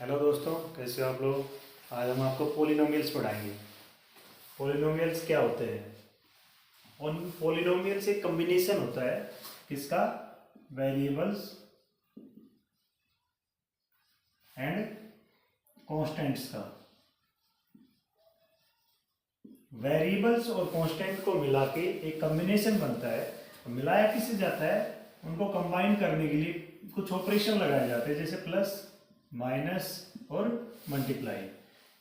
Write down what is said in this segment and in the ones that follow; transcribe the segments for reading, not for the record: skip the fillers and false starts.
Hello दोस्तों, कैसे हो आप लोग। आज हम आपको पोलिनोमियल्स पढ़ाएंगे। पोलिनोमियल्स क्या होते हैं। उन पोलिनोमियल्स एक कम्बिनेशन होता है किसका, वेरिएबल्स एंड कांस्टेंट्स का। वेरिएबल्स और कांस्टेंट को मिला के एक कम्बिनेशन बनता है। मिलाया किससे जाता है, उनको कंबाइन करने के लिए कुछ ऑपरेशन लगाए जाते हैं, जैसे प्लस, माइनस और मल्टीप्लाई।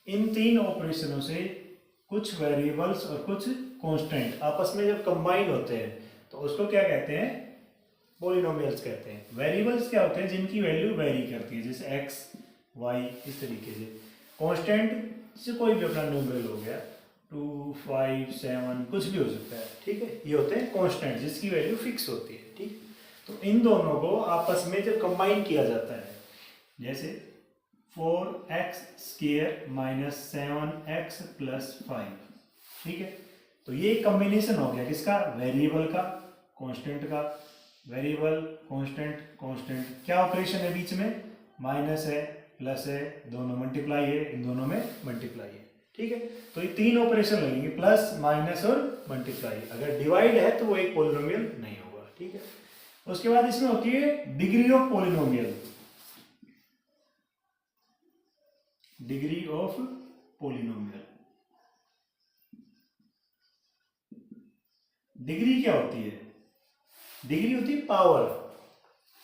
इन तीन ऑपरेशनों से कुछ वेरिएबल्स और कुछ कांस्टेंट आपस में जब कंबाइन होते हैं तो उसको क्या कहते हैं, पॉलिनोमियल्स कहते हैं। वेरिएबल्स क्या होते हैं, जिनकी वैल्यू वेरी करती है, जैसे एक्स, वाई, इस तरीके से। कांस्टेंट से कोई भी अपना नंबर हो गया, 2, 5, 7, कुछ भी हो सकता है, ठीक है। ये होते हैं कांस्टेंट जिसकी वैल्यू फिक्स होती है, ठीक। तो इन दोनों को आपस में जब कंबाइन किया जाता है, जैसे 4x² माइनस 7x प्लस 5, ठीक है। तो ये कॉम्बिनेशन हो गया किसका, वेरिएबल का, कांस्टेंट का। वेरिएबल, कांस्टेंट, कांस्टेंट, क्या ऑपरेशन है बीच में, माइनस है, प्लस है, दोनों मल्टीप्लाई है, इन दोनों में मल्टीप्लाई है, ठीक है। तो ये तीन ऑपरेशन लगेंगे, प्लस, माइनस और मल्टीप्लाई। अगर डिवाइड है तो वो एक पोलिनोमियल नहीं होगा, ठीक है। उसके बाद इसमें होती है degree of polynomial. Degree of polynomial, degree क्या होती है, डिग्री होती है पावर।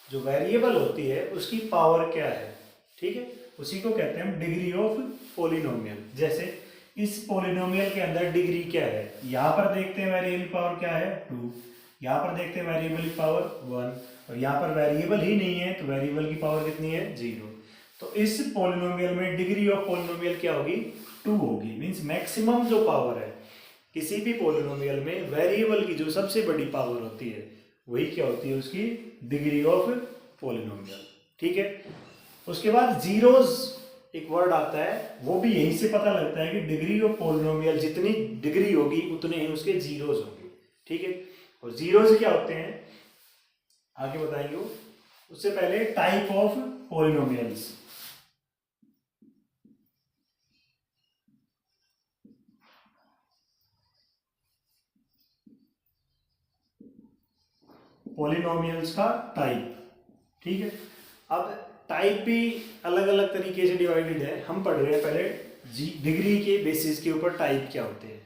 जो वेरिएबल होती है उसकी पावर क्या है, ठीक है, उसी को कहते हैं हम डिग्री ऑफ पोलिनोमियल। जैसे इस पोलिनोमियल के अंदर डिग्री क्या है, यहां पर देखते हैं वेरिएबल पावर क्या है 2, यहां पर देखते हैं वेरिएबल की पावर 1, और यहां पर वेरिएबल ही नहीं है तो वेरिएबल की पावर कितनी है, 0। तो इस पोलिनोमियल में डिग्री ऑफ पोलिनोमियल क्या होगी, 2 होगी। मींस मैक्सिमम जो पावर है किसी भी पोलिनोमियल में, वेरिएबल की जो सबसे बड़ी पावर होती है वही क्या होती है, उसकी डिग्री ऑफ पोलिनोमियल, ठीक है। उसके बाद जीरोस एक वर्ड आता है, वो भी यहीं से पता लगता है कि डिग्री ऑफ पोलिनोमियल जितनी डिग्री होगी उतने ही उसके जीरोस होंगे, ठीक है। और जीरोस क्या होते हैं आगे बताएंगे वो। उससे पहले टाइप ऑफ पोलिनोमियल्स। पॉलिनोमियल्स का टाइप, ठीक है। अब टाइप भी अलग अलग तरीके से डिवाइडेड है, हम पढ़ रहे हैं पहले डिग्री के बेसिस के ऊपर टाइप क्या होते हैं।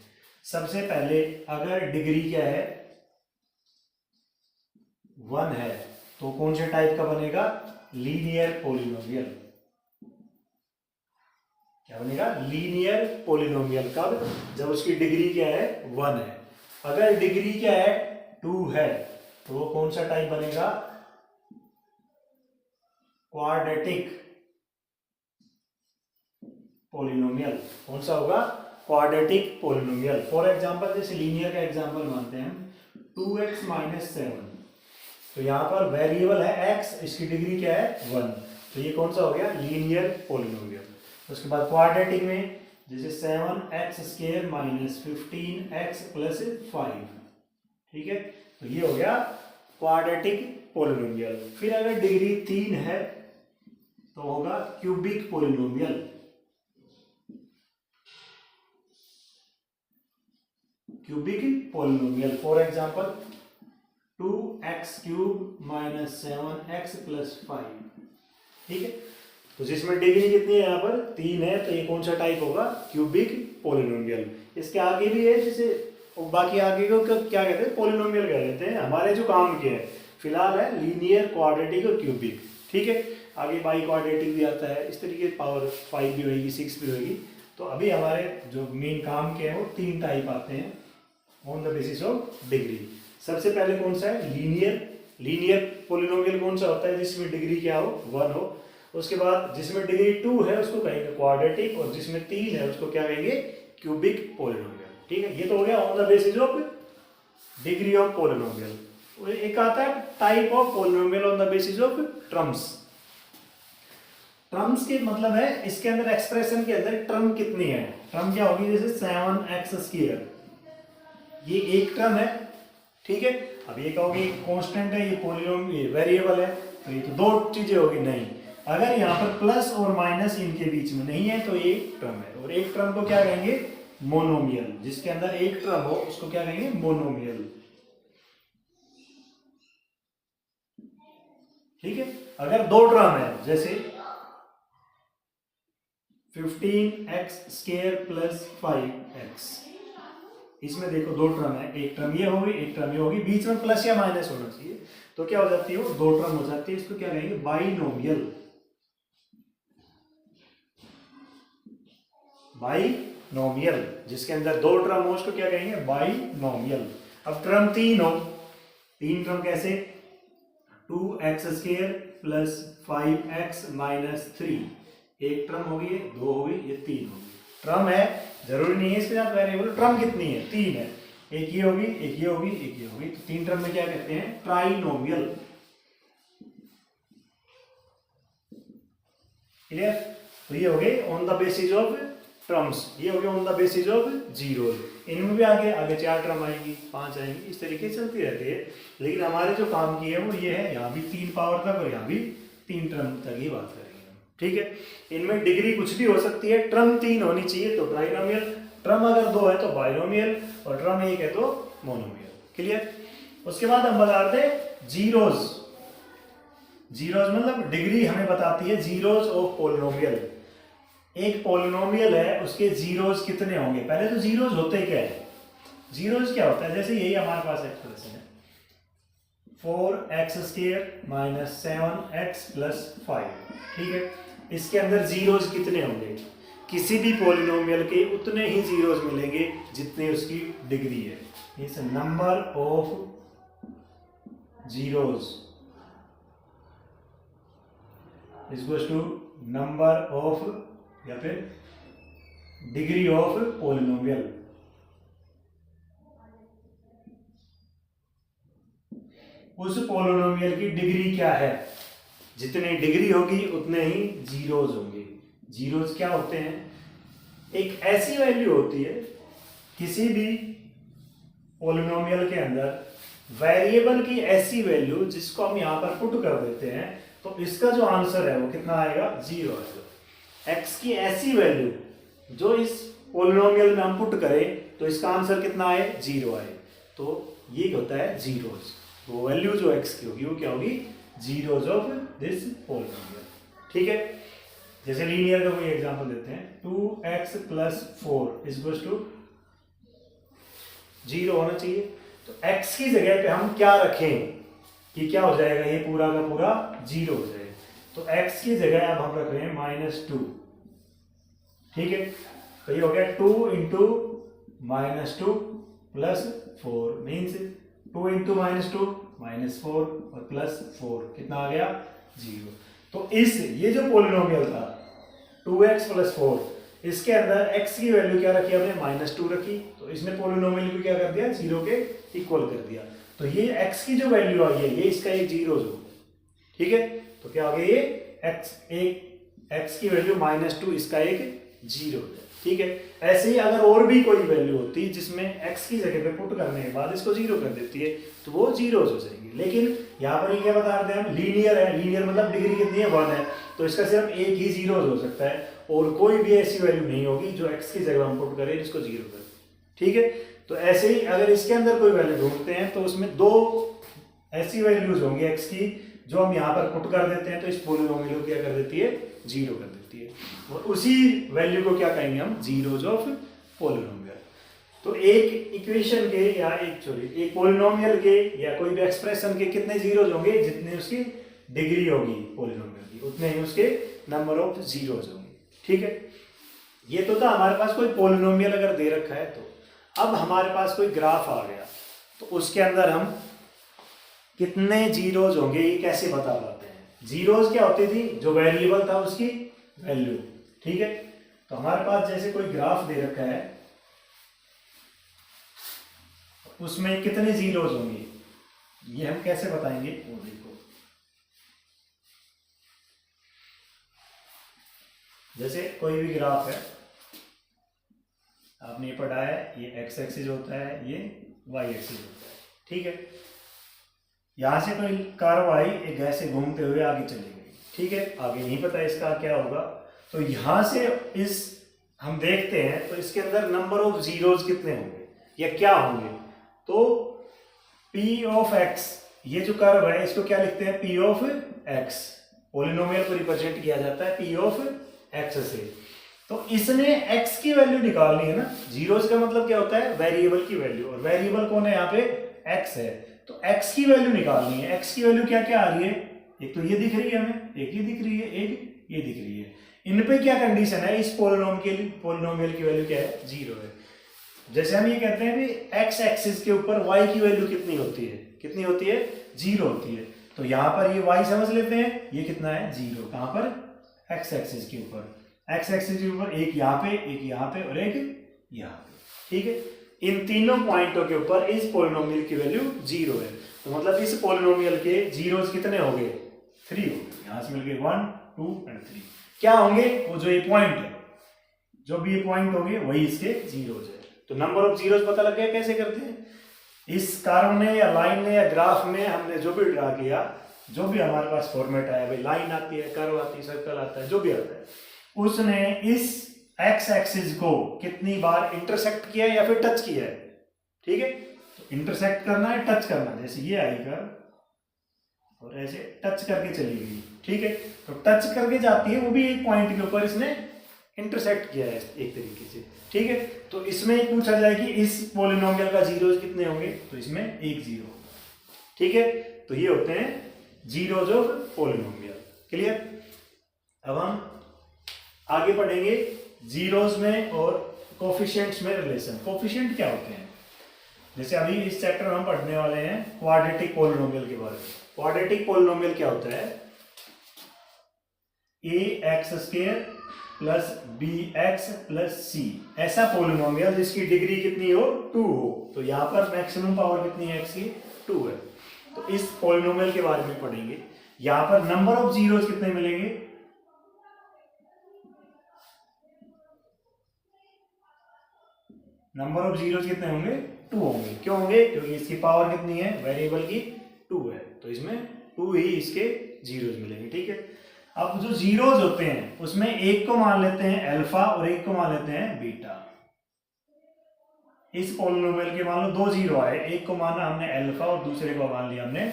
सबसे पहले अगर डिग्री क्या है, 1 है, तो कौन से टाइप का बनेगा, लीनियर पोलिनोमियल। क्या बनेगा, लीनियर पोलिनोमियल। कब, जब उसकी डिग्री क्या है, 1 है। अगर डिग्री क्या है, 2 है, तो वो कौन सा टाइप बनेगा, क्वाड्रेटिक पोलिनोमियल। कौन सा होगा, क्वाड्रेटिक पोलिनोमियल। फॉर एग्जांपल, जैसे लीनियर का एग्जांपल मानते हैं हम, 2x माइनस 7, तो यहां पर वेरिएबल है x, इसकी डिग्री क्या है, 1, तो ये कौन सा हो गया, लीनियर पोलिनोमियल। उसके बाद क्वाड्रेटिक में, जैसे 7x² माइनस 15x प्लस 5, ठीक है, तो ये हो गया क्वाड्रेटिक पोलिनोमियल। फिर अगर डिग्री 3 है तो होगा cubic polynomial. Cubic polynomial, for example 2x³ minus 7x plus 5, ठीक है। तो जिसमें डिग्री कितनी है, यहाँ पर 3 है, तो ये कौन सा टाइप होगा, क्यूबिक पोलिनोमियल। इसके आगे भी है, जैसे बाकी आगे को क्या कहते हैं, पोलिनोमियल कह देते हैं। हमारे जो काम के है फिलहाल है लीनियर, क्वाड्रेटिक और क्यूबिक, ठीक है। आगे बाई क्वाड्रेटिक भी आता है, इस तरीके पावर 5 भी होगी, 6 भी होगी। तो अभी हमारे जो मेन काम के हैं वो 3 टाइप आते हैं on the basis of degree. सबसे पहले कौन सा है, लीनियर। लीनियर पोलिनोमियल कौन सा होता है, जिसमें डिग्री क्या हो, 1 हो। उसके बाद जिसमें डिग्री 2 है उसको कहेंगे क्वाड्रेटिक, और जिसमें 3 है उसको क्या कहेंगे, क्यूबिक पोलिनोमियल, ठीक है। ये तो हो गया on the basis of degree of polynomial. एक आता है type of polynomial on the basis of terms. Terms के मतलब है, इसके अंदर एक्सप्रेशन के अंदर टर्म कितनी है। टर्म क्या होगी, जैसे 7x², ये एक टर्म है, ठीक है। अब ये कहोगे कांस्टेंट है, ये पोलिनोमियल, ये वेरिएबल है, तो ये तो 2 चीजें होगी, नहीं। अगर यहाँ पर प्लस और माइनस इनके बीच में नहीं है तो ये टर्म है, और एक टर्म को क्या कहेंगे, मोनोमियल। जिसके अंदर एक टर्म हो उसको क्या कहेंगे, मोनोमियल। ठीक है। अगर दो टर्म है, जैसे 15x² प्लस 5x, इसमें देखो दो टर्म है, एक टर्म ये होगी एक टर्म ये होगी, बीच में प्लस या माइनस होना चाहिए, तो क्या हो जाती है वो दो टर्म हो जाती है। इसको क्या कहेंगे, बाइनोमियल। बाइनोमियल, जिसके अंदर दो टर्म हो उसको क्या कहेंगे, बाइनोमियल। अब टर्म तीन हो, तीन टर्म कैसे, 2x² प्लस 5x माइनस 3, एक टर्म होगी, दो होगी, ये तीन होगी। टर्म है, जरूरी नहीं है इसके साथ वेरिएबल। टर्म कितनी है, तीन है, एक ये होगी एक ये होगी एक ये होगी, तो तीन टर्म में क्या कहते हैं, ट्राइनोमियल। क्लियर। तो ये हो गए on the basis of terms, ये हो गया on the basis of zeros. इनमें भी आगे आगे चार टर्म आएंगी, पांच आएंगी, इस तरीके से चलती रहती है। लेकिन हमारे जो काम की है वो ये है, यहाँ भी तीन पावर तक और यहाँ भी तीन टर्म तक ही बात करेंगे हम। ठीक है। इनमें डिग्री कुछ भी हो सकती है, टर्म तीन होनी चाहिए तो ट्राइनोमियल, टर्म अगर दो है तो बाइनोमियल, और टर्म एक है तो मोनोमियल। क्लियर। उसके बाद हम बताते हैं जीरोज। जीरोज मतलब डिग्री हमें बताती है जीरोज ऑफ पोलिनोमियल। एक पोलिनोमियल है, उसके जीरोज कितने होंगे। पहले तो जीरोज होते क्या है, जीरोज क्या होता है, जैसे यही हमारे पास एक्सप्रेशन है 4x² माइनस 7x प्लस 5। ठीक है। इसके अंदर जीरोज कितने होंगे, किसी भी पोलिनोमियल के उतने ही जीरोज मिलेंगे जितने उसकी डिग्री है। इस number of zeros equals to number of, या फिर डिग्री ऑफ पोलिनोमियल। उस पोलिनोमियल की डिग्री क्या है, जितनी डिग्री होगी उतने ही जीरोज होंगे। जीरोज क्या होते हैं, एक ऐसी वैल्यू होती है किसी भी पोलिनोमियल के अंदर, वेरिएबल की ऐसी वैल्यू जिसको हम यहां पर पुट कर देते हैं तो इसका जो आंसर है वो कितना आएगा, जीरो आएगा। x की ऐसी वैल्यू जो इस पोलिनोमियल में हम पुट करें तो इसका आंसर कितना आए, जीरो आए। तो ये होता है जीरोज। वो वैल्यू जो x की होगी वो क्या होगी, जीरोज ऑफ दिस पोलिनोमियल। ठीक है। जैसे लीनियर का कोई एग्जांपल देते हैं, 2x plus 4 equals to zero होना चाहिए। तो x की जगह पे हम क्या रखें कि क्या हो जाएगा, ये पूरा का पूरा जीरो हो जाएगा। तो x की जगह अब हम रख रहे हैं -2। ठीक है। तो ये हो गया 2 इंटू -2 प्लस 4 मीन्स 2 इंटू -2 -4 और प्लस 4 कितना आ गया, जीरो। तो इस ये जो पोलिनोमियल था 2x प्लस 4, इसके अंदर x की वैल्यू क्या रखी हमने, -2 रखी, तो इसने पोलिनोमियल को क्या कर दिया, जीरो के इक्वल कर दिया। तो ये x की जो वैल्यू आई है ये इसका एक जीरो हो। ठीक है। तो क्या हो गया, ये x की वैल्यू -2, इसका एक जीरो है। ठीक है। ऐसे ही अगर और भी कोई वैल्यू होती जिसमें x की जगह पे पुट करने के बाद इसको जीरो कर देती है तो वो जीरोज हो जाएंगे। लेकिन यहाँ पर ये क्या बता रहे हैं हम, लीनियर है, लीनियर मतलब डिग्री कितनी है, 1 है, तो इसका सिर्फ एक ही जीरोज हो सकता है और कोई भी ऐसी वैल्यू नहीं होगी जो x की जगह हम पुट करें इसको जीरो करें। ठीक है। तो ऐसे ही अगर इसके अंदर कोई वैल्यू ढूंढते हैं तो उसमें दो ऐसी वैल्यूज होंगी x की जो हम यहाँ पर पुट कर देते हैं तो इस पोलिनोमियल को क्या कर देती है, जीरो कर देती है, और उसी वैल्यू को क्या कहेंगे हम, जीरोज ऑफ पोलिनोमियल। तो एक इक्वेशन के या एक पोलिनोमियल के या कोई भी एक्सप्रेशन के कितने जीरोज होंगे, जितने उसकी डिग्री होगी पोलिनोमियल की उतने ही उसके नंबर ऑफ जीरोज होंगे। ठीक है। ये तो था हमारे पास कोई पोलिनोमियल अगर दे रखा है तो। अब हमारे पास कोई ग्राफ आ गया तो उसके अंदर हम कितने जीरोज होंगे ये कैसे बता पाते हैं। जीरोज क्या होती थी, जो वेरिएबल था उसकी वैल्यू। ठीक है। तो हमारे पास जैसे कोई ग्राफ दे रखा है उसमें कितने जीरोज होंगे ये हम कैसे बताएंगे, वो देखो। जैसे कोई भी ग्राफ है, आपने ये पढ़ा है, ये x एक्सिस होता है, ये y एक्सिस होता है। ठीक है। यहां से कोई कार्रवाई एक ऐसे घूमते हुए आगे चली गई, ठीक है, आगे नहीं पता इसका क्या होगा। तो यहां से इस हम देखते हैं तो इसके अंदर नंबर ऑफ जीरोज कितने होंगे या क्या होंगे। तो P ऑफ x, ये जो कर्व है इसको क्या लिखते हैं, P ऑफ x, पॉलिनोमियल को रिप्रेजेंट किया जाता है P ऑफ x से। तो इसने x की वैल्यू निकालनी है ना, जीरोज का मतलब क्या होता है, वेरिएबल की वैल्यू, और वेरिएबल कौन है यहाँ पे, x है। तो x की वैल्यू निकालनी है। x की वैल्यू क्या क्या आ रही है, एक तो ये दिख रही है हमें, एक ये दिख रही है, एक ये दिख रही है। इन पे क्या कंडीशन है, इस पोलिनोमियल की वैल्यू क्या है, 0 है। जैसे हम ये कहते हैं कि x एक्सिस के ऊपर y की वैल्यू कितनी होती है, 0 होती है। तो यहाँ पर ये y समझ लेते हैं, ये कितना है, 0। कहाँ पर, x एक्सिस के ऊपर, x एक्सिस के ऊपर एक यहाँ पे, एक यहाँ पे और एक यहाँ पे, ठीक है। इन तीनों पॉइंटों के ऊपर इस पोलिनोमियल की वैल्यू 0 है। तो मतलब इस पोलिनोमियल के जीरोस कितने हो गए, 3 हो गए। यहाँ से मिल गए 1 2 और 3। क्या होंगे, वो जो ये पॉइंट है, जो भी ये पॉइंट होंगे वही इसके जीरोस है। तो नंबर ऑफ जीरोस पता लग गया कैसे करते हैं। इस कर्व में या लाइन में या ग्राफ में हमने जो भी ड्रा किया, जो भी हमारे पास फॉर्मेट आया, भाई लाइन आती है, कर्व आती है, सर्कल आता है, जो भी आता है, उसने इस एक्स एक्सिस को कितनी बार इंटरसेक्ट किया है या फिर टच किया है, ठीक है। तो इंटरसेक्ट करना है, टच करना है, जैसे ये आई कर्व और ऐसे टच करके चली गई, ठीक है। तो टच करके जाती है, वो भी एक पॉइंट के ऊपर इसने इंटरसेक्ट किया है एक तरीके से, ठीक है। तो इसमें पूछा जाए कि इस पॉलिनोमियल का जीरोस कितने होंगे, तो इसमें एक जीरो, ठीक है। तो ये होते हैं जीरोस ऑफ पॉलिनोमियल। क्लियर। अब हम आगे पढ़ेंगे जीरोस में और कोफिशिएंट्स में रिलेशन। कोफिशिएंट क्या होते हैं, जैसे अभी इस चैप्टर में हम पढ़ने वाले हैं क्वाड्रेटिक पॉलिनोमियल के बारे में। क्वाड्रेटिक पॉलिनोमियल क्या होता है, ax² plus bx plus c, ऐसा पॉलिनोमियल जिसकी डिग्री कितनी हो, 2 हो। तो यहाँ पर मैक्सिमम पावर कितनी है x की, 2 है। तो इस पॉलिनोमियल के बारे में पढ़ेंगे। यहाँ पर नंबर ऑफ जीरोस कितने मिलेंगे, नंबर ऑफ जीरोस कितने होंगे, 2 होंगे। क्यों होंगे, क्योंकि इसकी पावर कितनी है, वेरिएबल की 2 है। तो इसमें 2 ही इसके जीरोस मिलेंगे, ठीक है। अब जो जीरोस होते हैं उसमें एक को मान लेते हैं अल्फा और एक को मान लेते हैं बीटा। इस पॉलिनोमियल के मान लो 2 जीरो आए, एक को माना हमने अल्फा और दूसरे को मान लिया हमने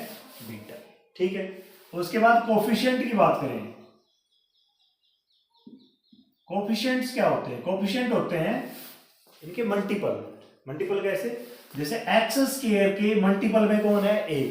बीटा, ठीक है। उसके बाद कोफिशिएंट की बात करें। कोफिशिएंट्स क्या होते हैं, कोफिशिएंट होते हैं इनके मल्टीपल। मल्टीपल कैसे, जैसे एक्स स्क्वायर के मल्टीपल में कौन है, ए।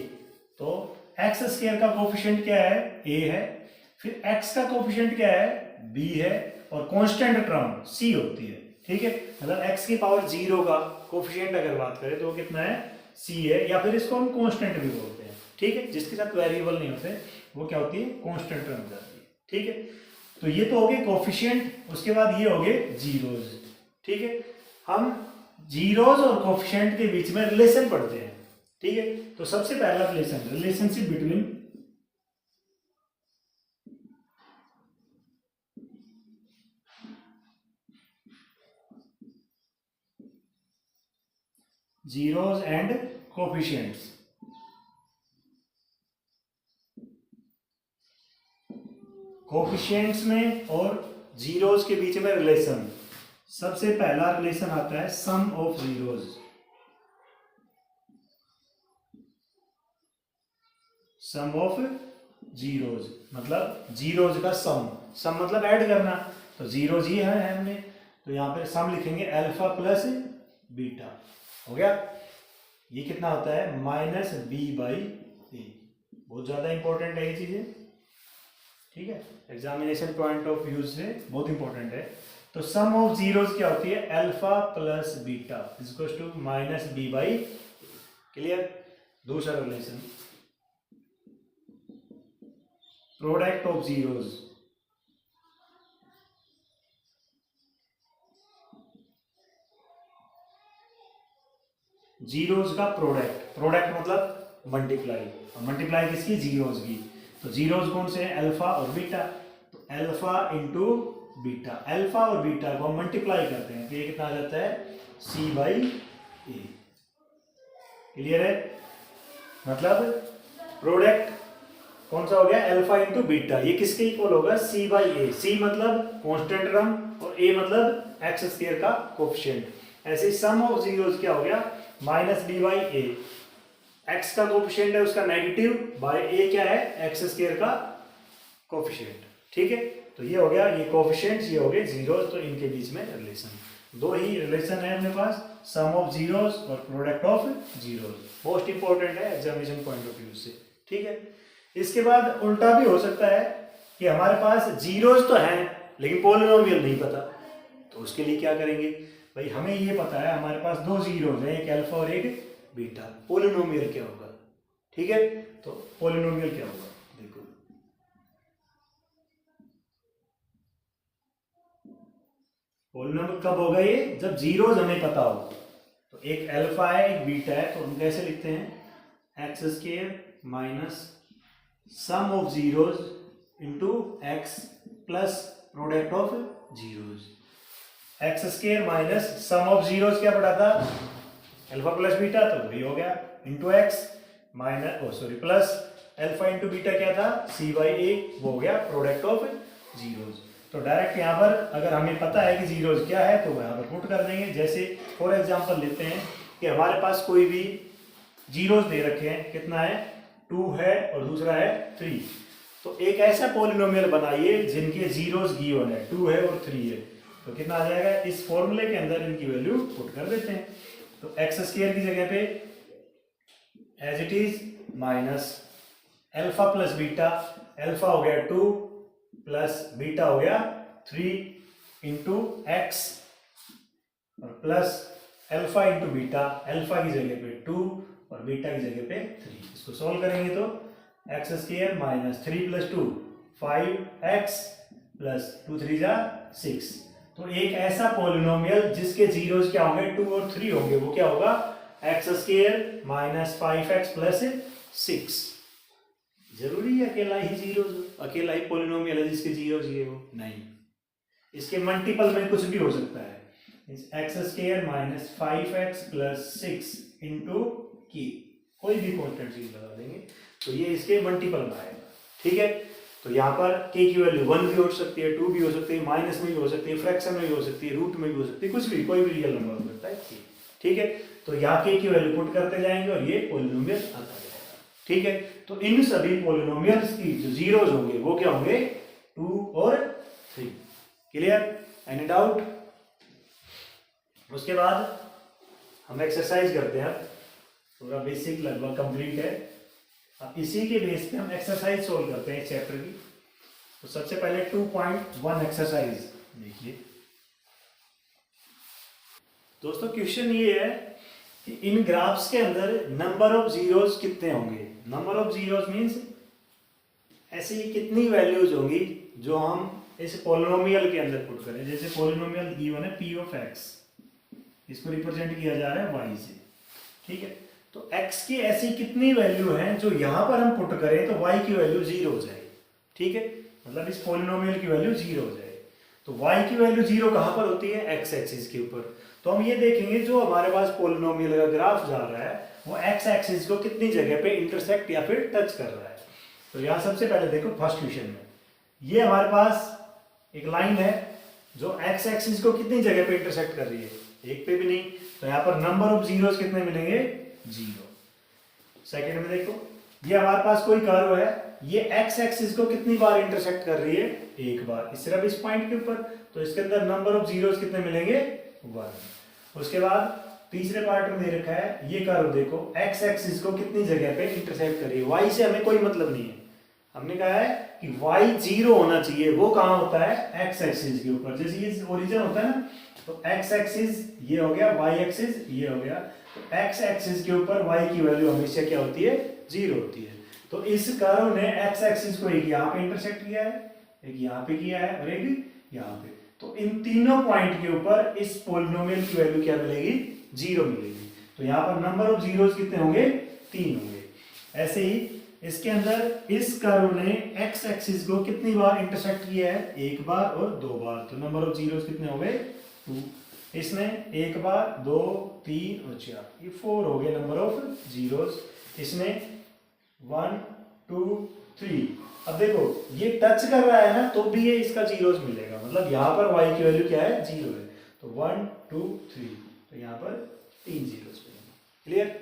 तो एक्स स्क्वायर का कोफिशिएंट क्या है, ए है। फिर x का कोफिशिएंट क्या है, b है। और कांस्टेंट टर्म c होती है, ठीक है। मतलब x की पावर 0 का कोफिशिएंट अगर बात करें तो वो कितना है, c है। या फिर इसको हम कांस्टेंट भी बोलते हैं, ठीक है। जिसके साथ वेरिएबल नहीं होते वो क्या होती है, कांस्टेंट टर्म हो जाती है, ठीक है। तो ये तो हो गए कोफिशिएंट। उसके बाद ये हो गए जीरोज, ठीक है। हम जीरोज और कोफिशिएंट के बीच में रिलेशन पढ़ते हैं, ठीक है। तो सबसे पहला relation, relationship between zeros and coefficients. Coefficients में और जीरोस के बीच में रिलेशन, सबसे पहला रिलेशन आता है sum of zeros. Sum of zeros मतलब जीरोस का सम, सम मतलब ऐड करना। तो जीरोस ही है हमने, तो यहाँ पे सम लिखेंगे अल्फा प्लस बीटा, हो गया। ये कितना होता है, -b/a। बहुत ज्यादा इंपॉर्टेंट है ये चीजें, ठीक है। एग्जामिनेशन पॉइंट ऑफ व्यू से बहुत इंपॉर्टेंट है। तो सम ऑफ जीरोस क्या होती है, alpha plus beta equals to -b/a। Clear. दूसरा relation, product of zeros. Zeros का प्रोडक्ट, प्रोडक्ट मतलब मल्टीप्लाई, और मल्टीप्लाई किसकी, जीरोस की। तो जीरोस कौन से हैं, अल्फा और बीटा। तो अल्फा इंटू बीटा, अल्फा और बीटा को हम मल्टीप्लाई करते हैं तो ये कितना आ जाता है, c/a। क्लियर है। मतलब प्रोडक्ट कौन सा हो गया, अल्फा इंटू बीटा, ये किसके इक्वल होगा, सी बाई ए। सी मतलब कांस्टेंट टर्म और ए मतलब एक्स स्क्वायर का कोफिशिएंट। ऐसे सम ऑफ जीरोस क्या हो गया, minus D by A, x का कोफिशिएंट है उसका नेगेटिव, बाय ए क्या है, एक्स स्क्वायर का कोफिशिएंट। ठीक है, तो ये हो गया, ये कोफिशिएंट्स ये हो गए जीरोस, तो इनके बीच में रिलेशन, दो ही रिलेशन है अपने पास, सम ऑफ जीरोस और product of zeros. Most important है एग्जामिनेशन पॉइंट ऑफ व्यू से। ठीक है, इसके बाद उल्टा भी हो सकता है कि हमारे पास जीरोस तो हैं लेकिन पॉलिनोमियल नहीं पता, तो उसके लिए क्या करेंगे भाई, हमें ये पता है हमारे पास दो जीरोस हैं, एक अल्फा और एक बीटा, पॉलिनोमियल क्या होगा। ठीक है, तो पॉलिनोमियल क्या होगा, देखो पॉलिनोमियल कब होगा, ये जब जीरोस हमें पता हो। तो एक अल्फा है एक बीटा है, तो हम कैसे लिखते हैं, x square minus sum of zeros into x plus product of zeros. X square minus sum of zeros क्या पढ़ा था, अल्फा प्लस बीटा, तो वही हो गया, into x minus plus alpha into beta क्या था, सी बाई ए, वो हो गया प्रोडक्ट ऑफ जीरोस। तो डायरेक्ट यहाँ पर अगर हमें पता है कि जीरोस क्या है तो यहाँ पर पुट कर देंगे। जैसे फॉर एग्जांपल लेते हैं कि हमारे पास कोई भी जीरोस दे रखे हैं, कितना है, 2 है और दूसरा है 3, तो एक ऐसा पॉलिनोमियल बनाइए जिनके जीरोस गिवन है, 2 है और 3 है, तो कितना आ जाएगा, इस फॉर्मूले के अंदर इनकी वैल्यू पुट कर देते हैं। तो एक्स स्क्वायर की जगह पे as it is minus alpha plus beta, alpha हो गया 2 प्लस बीटा हो गया 3 इंटू एक्स और plus alpha into beta, alpha की जगह पे 2 और बीटा की जगह पे 3। इसको सॉल्व करेंगे तो x square minus 3 plus 2 5x plus 2 3 जा 6। तो एक ऐसा पॉलिनोमियल जिसके जीरोस क्या होंगे, 2 और 3 होंगे, वो क्या होगा, x square minus 5x plus 6। जरूरी है अकेला ही जीरोस, अकेला ही पॉलिनोमियल है जिसके जीरोस ये हो, नहीं, इसके मल्टीपल में कुछ भी हो सकता है। X square minus 5x plus 6 into की कोई भी कॉन्स्टेंट चीज लगा देंगे तो ये इसके मल्टीपल में आएगा। ठीक है, तो यहाँ पर k की वैल्यू 1 भी हो सकती है, 2 भी हो सकती है, माइनस में भी हो सकती है, फ्रैक्शन में भी हो सकती है, रूट में भी हो सकती है, कुछ भी, कोई भी रियल नंबर हो सकता है। ठीक है, तो यहाँ k की वैल्यू पुट करते जाएंगे और ये पॉलिनोमियल आता जाएगा। ठीक है, तो इन सभी पॉलिनोमियल्स की जो जीरोस होंगे वो क्या होंगे, 2 और 3। Clear, any doubt. उसके बाद हम एक्सरसाइज करते हैं, पूरा बेसिक लगभग कंप्लीट है। अब इसी के बेस पे हम एक्सरसाइज सोल्व करते हैं चैप्टर की। तो सबसे पहले 2.1 एक्सरसाइज देखिए दोस्तों। क्वेश्चन ये है कि इन ग्राफ्स के अंदर नंबर ऑफ जीरोस कितने होंगे। नंबर ऑफ जीरोस मींस ऐसी कितनी वैल्यूज होंगी जो हम इस पॉलिनोमियल के अंदर पुट करें। जैसे पॉलिनोमियल गिवन है p ऑफ x, इसको रिप्रेजेंट किया जा रहा है y से। ठीक है, तो x की ऐसी कितनी वैल्यू है जो यहां पर हम पुट करें तो y की वैल्यू 0 हो जाएगी। ठीक है, मतलब इस पॉलिनोमियल की वैल्यू 0 हो जाएगी। तो y की वैल्यू 0 कहां पर होती है, x एक्सिस के ऊपर। तो हम ये देखेंगे जो हमारे पास पॉलिनोमियल का ग्राफ जा रहा है वो x एक्सिस को कितनी जगह पे इंटरसेक्ट या फिर टच कर रहा है। तो यहाँ सबसे पहले देखो फर्स्ट क्वेश्चन में ये हमारे पास एक लाइन है जो x एक्सिस को कितनी जगह पे इंटरसेक्ट कर रही है, एक पे भी नहीं। तो यहाँ पर नंबर ऑफ जीरोस कितने मिलेंगे, 0। सेकंड में देखो ये हमारे पास कोई कर्व है, ये x एक्सिस को कितनी बार इंटरसेक्ट कर रही है, एक बार, सिर्फ इस पॉइंट के ऊपर। तो इसके अंदर नंबर ऑफ जीरोस कितने मिलेंगे, 1। उसके बाद तीसरे पार्ट में दे रखा है ये कर्व देखो x एक्सिस को कितनी जगह पे इंटरसेक्ट कर रही है। y से हमें कोई मतलब नहीं है, हमने कहा है कि y 0 होना चाहिए, वो कहाँ होता है, x एक्सिस के ऊपर। जैसे ये ओरिजिन होता है ना, तो x एक्सिस ये हो गया, y एक्सिस ये हो गया। तो x एक्सिस के ऊपर y की वैल्यू हमेशा क्या होती है, 0 होती है। तो इस कर्व ने x एक्सिस को एक यहाँ पे इंटरसेक्ट किया है, एक यहाँ पे किया है और एक यहाँ पे। तो इन तीनों पॉइंट के ऊपर इस पॉलिनोमियल की वैल्यू क्या मिलेगी, 0 मिलेगी। तो यहाँ पर नंबर ऑफ जीरोस कितने होंगे, 3 होंगे। ऐसे ही इसके अंदर इस कर्व ने x एक्सिस को कितनी बार इंटरसेक्ट किया है, एक बार और 2 बार। तो नंबर ऑफ जीरोस कितने हो गए, 2। इसने एक बार, 2, 3 और 4, ये 4 हो गए नंबर ऑफ जीरोस। इसने 1, 2 3। अब देखो ये टच कर रहा है ना तो भी ये इसका जीरोस मिलेगा, मतलब यहाँ पर y की वैल्यू क्या है, 0 है। तो 1 2 3, तो यहाँ पर 3 जीरोस मिलेंगे। क्लियर।